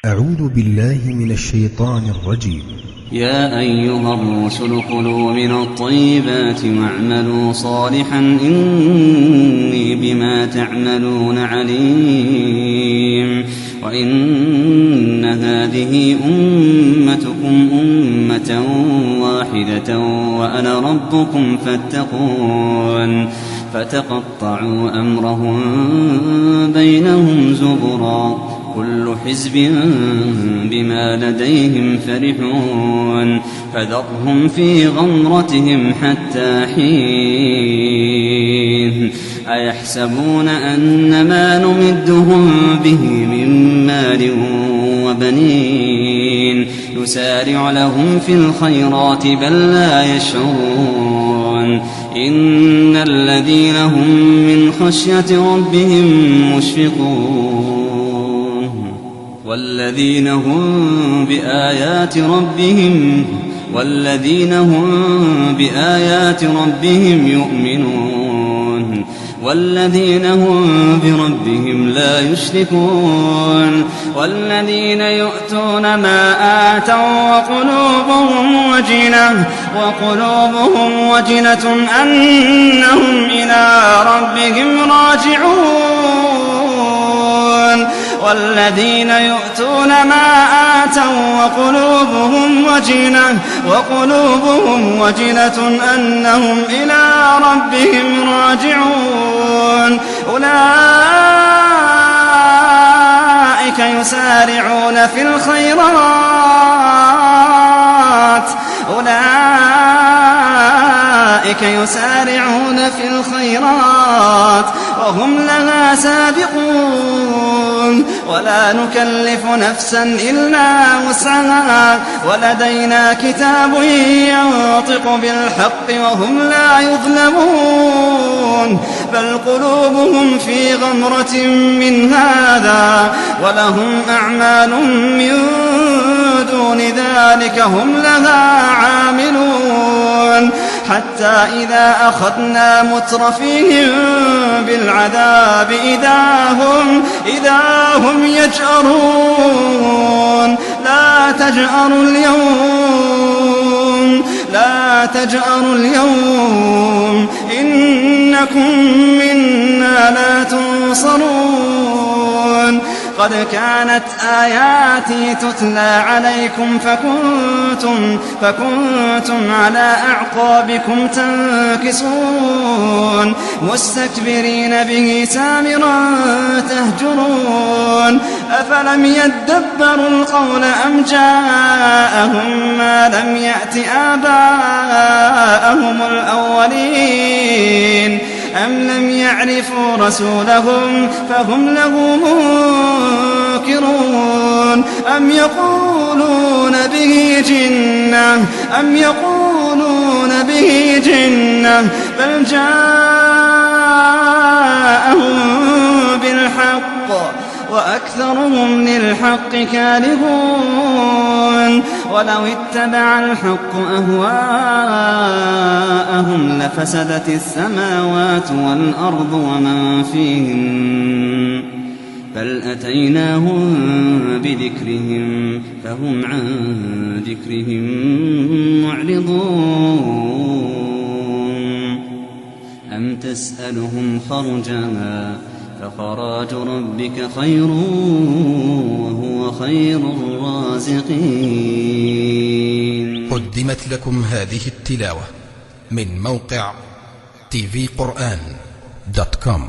أعوذ بالله من الشيطان الرجيم. يا أيها الرسل كلوا من الطيبات واعملوا صالحا إني بما تعملون عليم. وإن هذه أمتكم أمة واحدة وأنا ربكم فاتقون. فتقطعوا أمرهم بينهم زبرا كل حزب بما لديهم فرحون. فذرهم في غمرتهم حتى حين. أيحسبون أن ما نمدهم به من مال وبنين نسارع لهم في الخيرات بل لا يشعرون. إن الذين هم من خشية ربهم مشفقون والذين هم بآيات ربهم يؤمنون والذين هم بربهم لا يشركون. والذين يؤتون ما آتوا وقلوبهم وجنة أنهم إلى ربهم راجعون. والذين يؤتون ما آتوا وقلوبهم وجنة أنهم إلى ربهم راجعون. أولئك يسارعون في الخيرات وهم لها سابقون. ولا نكلف نفسا إلا وسعها ولدينا كتاب ينطق بالحق وهم لا يظلمون. بل قلوبهم في غمرة من هذا ولهم أعمال من دون ذلك هم لها عاملون. حتى إذا أخذنا مترفيهم بالعذاب إذا هم يجأرون. لا تجأروا اليوم إنكم منا لا تنصرون. قد كانت آياتي تتلى عليكم فكنتم على أعقابكم تنكصون مستكبرين به سامرا تهجرون. أفلم يدبروا القول أم جاءهم ما لم يأت آباءهم الأولين أم لم يعرفوا رسولهم فهم له منكرون. أم يقولون به جنة بل جاءهم بالحق وأكثرهم للحق كارهون. ولو اتبع الحق أهواءهم لفسدت السماوات والأرض ومن فيهن بل أتيناهم بذكرهم فهم عن ذكرهم معرضون. أم تسألهم خرجا فخراج ربك خير وهو خير الرازقين. قدمت لكم هذه التلاوة من موقع tvquran.com.